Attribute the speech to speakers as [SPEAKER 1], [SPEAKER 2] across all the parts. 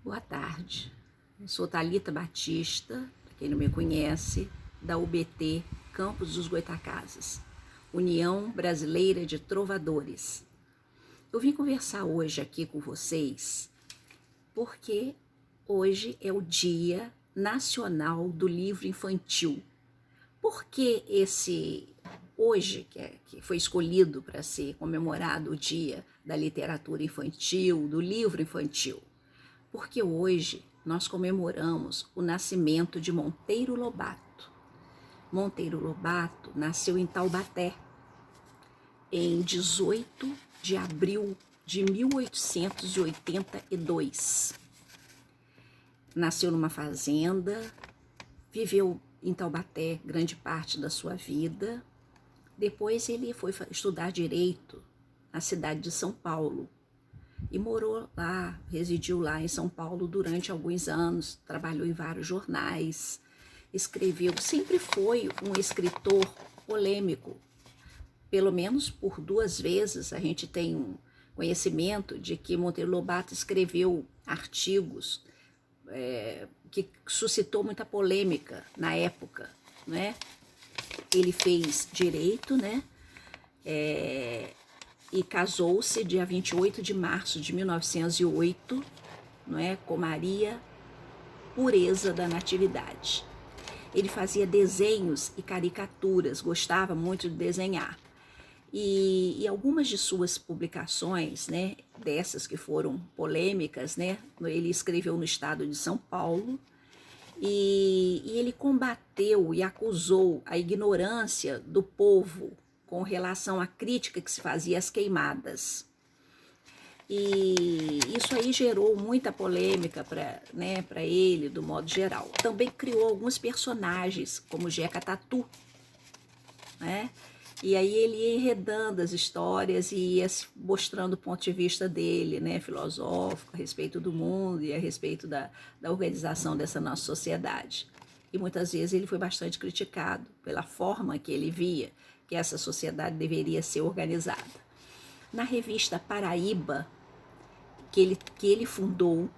[SPEAKER 1] Boa tarde, eu sou Thalita Batista, para quem não me conhece, da UBT Campos dos Goytacazes, União Brasileira de Trovadores. Eu vim conversar hoje aqui com vocês porque hoje é o Dia Nacional do Livro Infantil. Por que hoje, que foi escolhido para ser comemorado o Dia da Literatura Infantil, do Livro Infantil? Porque hoje nós comemoramos o nascimento de Monteiro Lobato. Monteiro Lobato nasceu em Taubaté, em 18 de abril de 1882. Nasceu numa fazenda, viveu em Taubaté grande parte da sua vida. Depois ele foi estudar Direito na cidade de São Paulo e morou lá, residiu lá em São Paulo durante alguns anos, trabalhou em vários jornais, escreveu, sempre foi um escritor polêmico. Pelo menos por 2 vezes a gente tem um conhecimento de que Monteiro Lobato escreveu artigos que suscitou muita polêmica na época, né? Ele fez Direito, né? E casou-se dia 28 de março de 1908, não é, com Maria Pureza da Natividade. Ele fazia desenhos e caricaturas, gostava muito de desenhar. E algumas de suas publicações, né, dessas que foram polêmicas, né, ele escreveu no estado de São Paulo, e ele combateu e acusou a ignorância do povo com relação à crítica que se fazia às queimadas. E isso aí gerou muita polêmica para ele, do modo geral. Também criou alguns personagens, como Jeca Tatu, né? E aí ele ia enredando as histórias e ia mostrando o ponto de vista dele, né, filosófico, a respeito do mundo e a respeito da organização dessa nossa sociedade. E muitas vezes ele foi bastante criticado pela forma que ele via que essa sociedade deveria ser organizada. Na revista Paraíba, que ele fundou,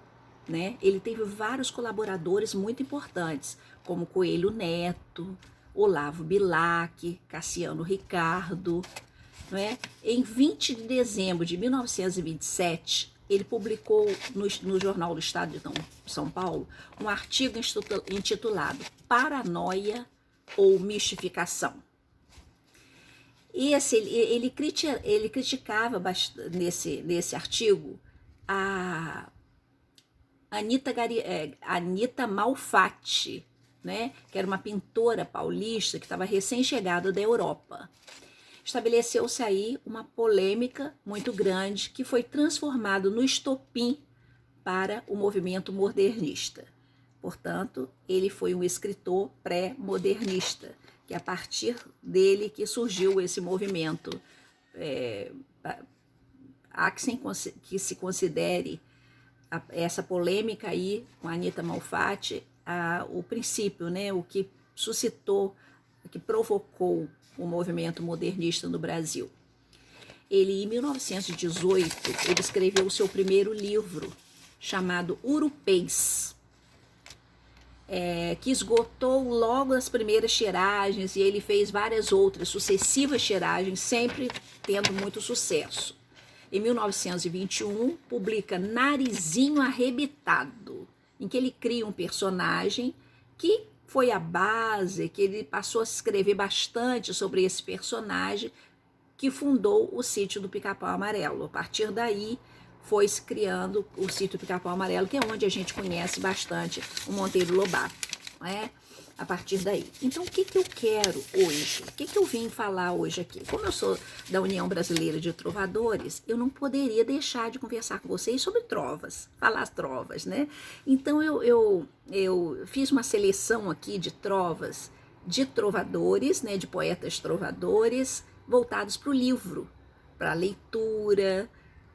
[SPEAKER 1] né, ele teve vários colaboradores muito importantes, como Coelho Neto, Olavo Bilac, Cassiano Ricardo, né? Em 20 de dezembro de 1927, ele publicou no Jornal do Estado de São Paulo um artigo intitulado Paranoia ou Mistificação. Ele criticava nesse artigo a Anita Malfatti, né, que era uma pintora paulista que estava recém-chegada da Europa. Estabeleceu-se aí uma polêmica muito grande que foi transformado no estopim para o movimento modernista. Portanto, ele foi um escritor pré-modernista, que a partir dele que surgiu esse movimento. Há que se considere essa polêmica aí com a Anita Malfatti o princípio, né, o que suscitou, o que provocou o movimento modernista no Brasil. Ele, em 1918, ele escreveu o seu primeiro livro, chamado Urupês, que esgotou logo as primeiras tiragens, e ele fez várias outras sucessivas tiragens, sempre tendo muito sucesso. Em 1921, publica Narizinho Arrebitado, em que ele cria um personagem que foi a base, que ele passou a escrever bastante sobre esse personagem, que fundou o Sítio do Pica-Pau Amarelo. A partir daí, foi se criando o Sítio do Pica-Pau Amarelo, que é onde a gente conhece bastante o Monteiro Lobato, não é? A partir daí. Então, o que eu quero hoje? O que eu vim falar hoje aqui? Como eu sou da União Brasileira de Trovadores, eu não poderia deixar de conversar com vocês sobre trovas, falar trovas, né? Então, eu fiz uma seleção aqui de trovas, de trovadores, né, de poetas trovadores, voltados para o livro, para a leitura,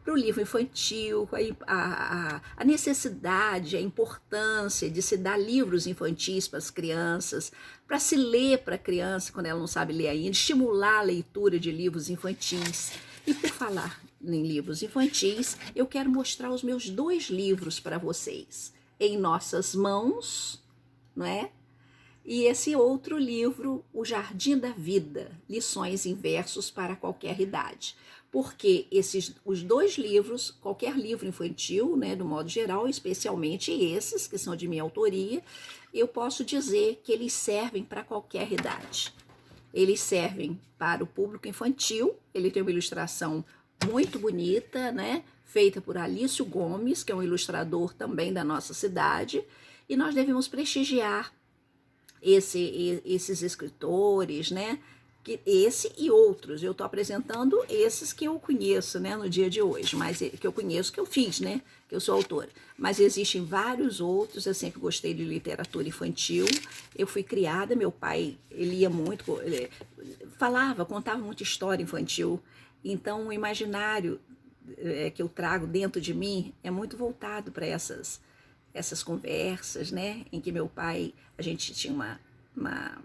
[SPEAKER 1] para o livro infantil, a necessidade, a importância de se dar livros infantis para as crianças, para se ler para a criança quando ela não sabe ler ainda, estimular a leitura de livros infantis. E por falar em livros infantis, eu quero mostrar os meus 2 livros para vocês. Em Nossas Mãos, não é? E esse outro livro, O Jardim da Vida, Lições em Versos para Qualquer Idade. Porque os 2 livros, qualquer livro infantil, né, do modo geral, especialmente esses, que são de minha autoria, eu posso dizer que eles servem para qualquer idade. Eles servem para o público infantil, ele tem uma ilustração muito bonita, né, feita por Alício Gomes, que é um ilustrador também da nossa cidade, e nós devemos prestigiar esses escritores, né? Esse e outros. Eu estou apresentando esses que eu conheço, né, no dia de hoje, mas que eu conheço, que eu fiz, né, que eu sou autora. Mas existem vários outros. Eu sempre gostei de literatura infantil. Eu fui criada, meu pai, ele lia muito, ele contava muita história infantil. Então, o imaginário que eu trago dentro de mim é muito voltado para essas conversas, né, em que meu pai, a gente tinha uma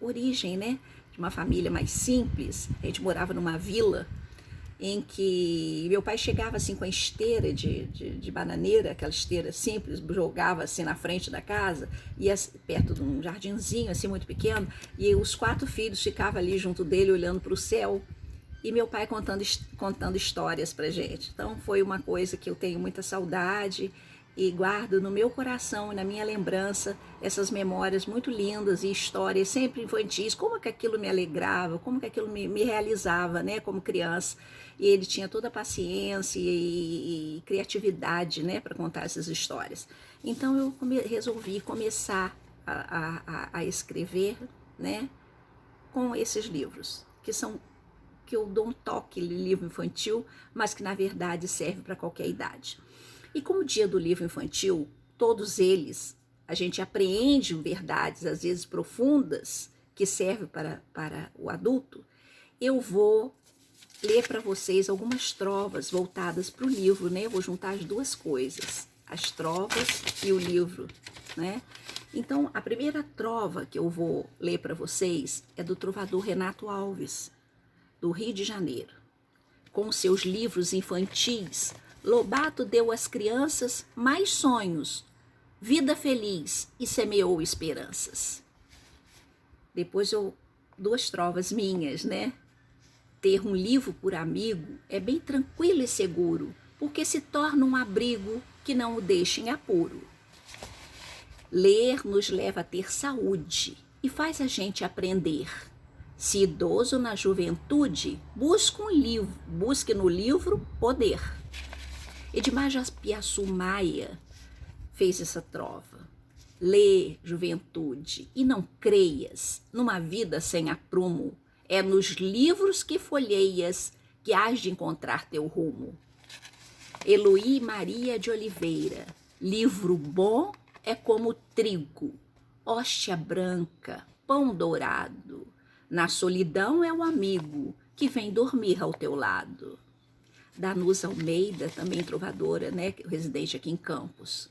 [SPEAKER 1] origem, né, de uma família mais simples. A gente morava numa vila em que meu pai chegava assim com a esteira de bananeira, aquela esteira simples, jogava assim na frente da casa, ia perto de um jardinzinho assim muito pequeno, e os 4 filhos ficavam ali junto dele olhando para o céu, e meu pai contando histórias pra gente. Então foi uma coisa que eu tenho muita saudade e guardo no meu coração e na minha lembrança essas memórias muito lindas e histórias sempre infantis, como que aquilo me alegrava, como que aquilo me realizava, né, como criança. E ele tinha toda a paciência e criatividade, né, para contar essas histórias. Então eu resolvi começar a escrever, né, com esses livros, que eu dou um toque de livro infantil, mas que na verdade serve para qualquer idade. E como dia do livro infantil, todos eles, a gente apreende verdades, às vezes profundas, que servem para o adulto, eu vou ler para vocês algumas trovas voltadas para o livro, né? Eu vou juntar as 2 coisas, as trovas e o livro, né? Então, a primeira trova que eu vou ler para vocês é do trovador Renato Alves, do Rio de Janeiro. Com seus livros infantis, Lobato deu às crianças mais sonhos, vida feliz e semeou esperanças. Depois 2 trovas minhas, né? Ter um livro por amigo é bem tranquilo e seguro, porque se torna um abrigo que não o deixa em apuro. Ler nos leva a ter saúde e faz a gente aprender. Se idoso na juventude, busque no livro poder. Edmar Jaspiaçu Maia fez essa trova. Lê, juventude, e não creias numa vida sem aprumo. É nos livros que folheias que hás de encontrar teu rumo. Eloí Maria de Oliveira. Livro bom é como trigo, hóstia branca, pão dourado. Na solidão é o amigo que vem dormir ao teu lado. Danusa Almeida, também trovadora, né, residente aqui em Campos.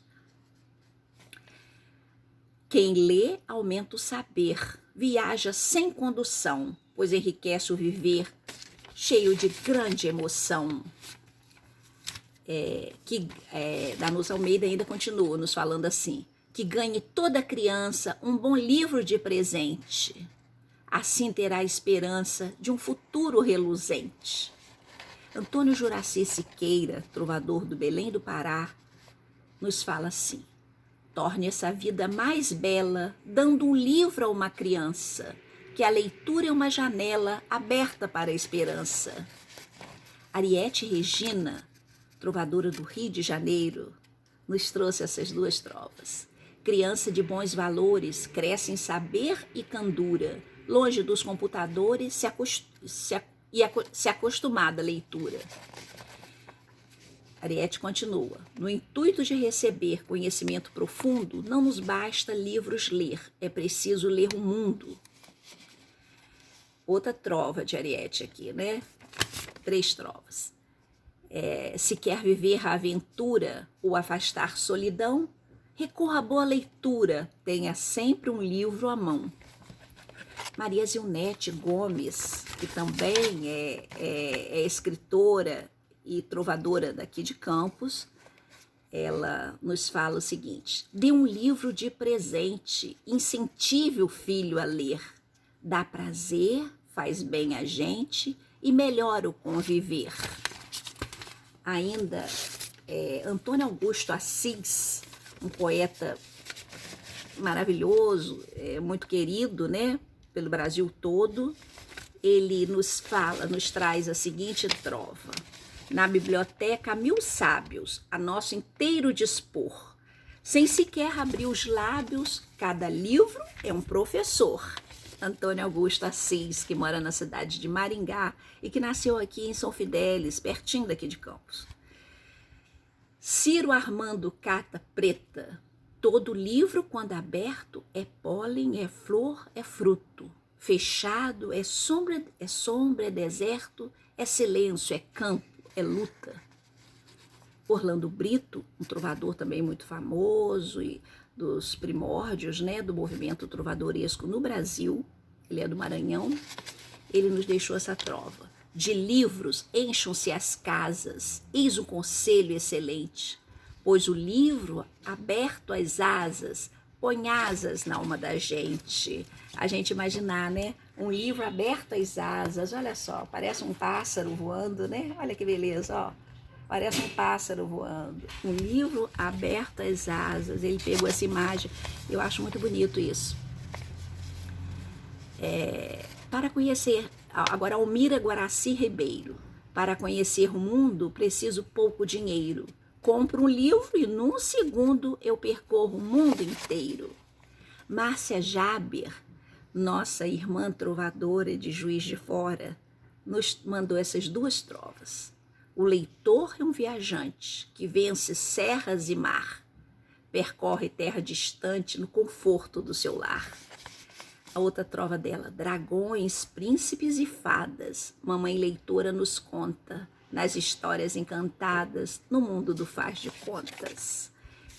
[SPEAKER 1] Quem lê aumenta o saber, viaja sem condução, pois enriquece o viver, cheio de grande emoção. Danusa Almeida ainda continua nos falando assim: que ganhe toda criança um bom livro de presente. Assim terá a esperança de um futuro reluzente. Antônio Juraci Siqueira, trovador do Belém do Pará, nos fala assim: torne essa vida mais bela, dando um livro a uma criança, que a leitura é uma janela aberta para a esperança. Ariete Regina, trovadora do Rio de Janeiro, nos trouxe essas 2 trovas. Criança de bons valores, cresce em saber e candura, longe dos computadores, se acostumada à leitura. Ariete continua: no intuito de receber conhecimento profundo, não nos basta livros ler, é preciso ler o mundo. Outra trova de Ariete aqui, né? 3 trovas. Se quer viver a aventura ou afastar solidão, recorra à boa leitura, tenha sempre um livro à mão. Maria Zilnete Gomes, que também é escritora e trovadora daqui de Campos, ela nos fala o seguinte: dê um livro de presente, incentive o filho a ler, dá prazer, faz bem a gente e melhora o conviver. Ainda Antônio Augusto Assis, um poeta maravilhoso, muito querido, né, pelo Brasil todo, ele nos traz a seguinte trova: na biblioteca há 1000 sábios, a nosso inteiro dispor. Sem sequer abrir os lábios, cada livro é um professor. Antônio Augusto Assis, que mora na cidade de Maringá e que nasceu aqui em São Fidélis, pertinho daqui de Campos. Ciro Armando Cata Preta: todo livro, quando aberto, é pólen, é flor, é fruto. Fechado, é sombra, é deserto, é silêncio, é campo, é luta. Orlando Brito, um trovador também muito famoso e dos primórdios, né, do movimento trovadoresco no Brasil, ele é do Maranhão, ele nos deixou essa trova: de livros encham-se as casas, eis um conselho excelente, pois o livro, aberto às asas, põe asas na alma da gente. A gente imaginar, né, um livro aberto às asas, olha só, parece um pássaro voando, né? Olha que beleza, ó. Parece um pássaro voando. Um livro aberto às asas. Ele pegou essa imagem. Eu acho muito bonito isso. Para conhecer, agora Almira Guaraci Ribeiro: para conhecer o mundo, preciso pouco dinheiro. Compro um livro e num segundo eu percorro o mundo inteiro. Márcia Jaber, nossa irmã trovadora de Juiz de Fora, nos mandou essas 2 trovas. O leitor é um viajante que vence serras e mar, percorre terra distante no conforto do seu lar. A outra trova dela: dragões, príncipes e fadas, mamãe leitora nos conta, nas histórias encantadas, no mundo do faz de contas.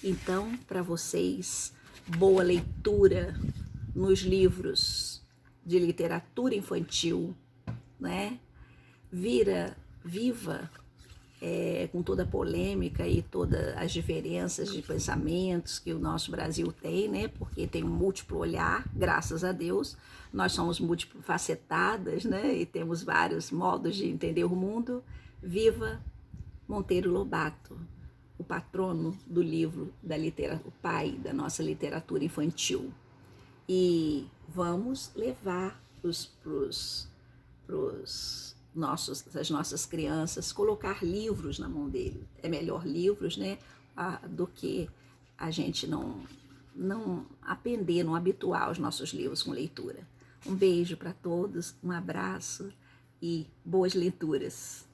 [SPEAKER 1] Então, para vocês, boa leitura nos livros de literatura infantil, né? Viva com toda a polêmica e todas as diferenças de pensamentos que o nosso Brasil tem, né? Porque tem um múltiplo olhar, graças a Deus. Nós somos multifacetadas, né? E temos vários modos de entender o mundo. Viva Monteiro Lobato, o patrono do livro da literatura, o pai da nossa literatura infantil. E vamos levar as nossas crianças, colocar livros na mão dele. É melhor livros, né, do que a gente não aprender, não habituar os nossos livros com leitura. Um beijo para todos, um abraço e boas leituras.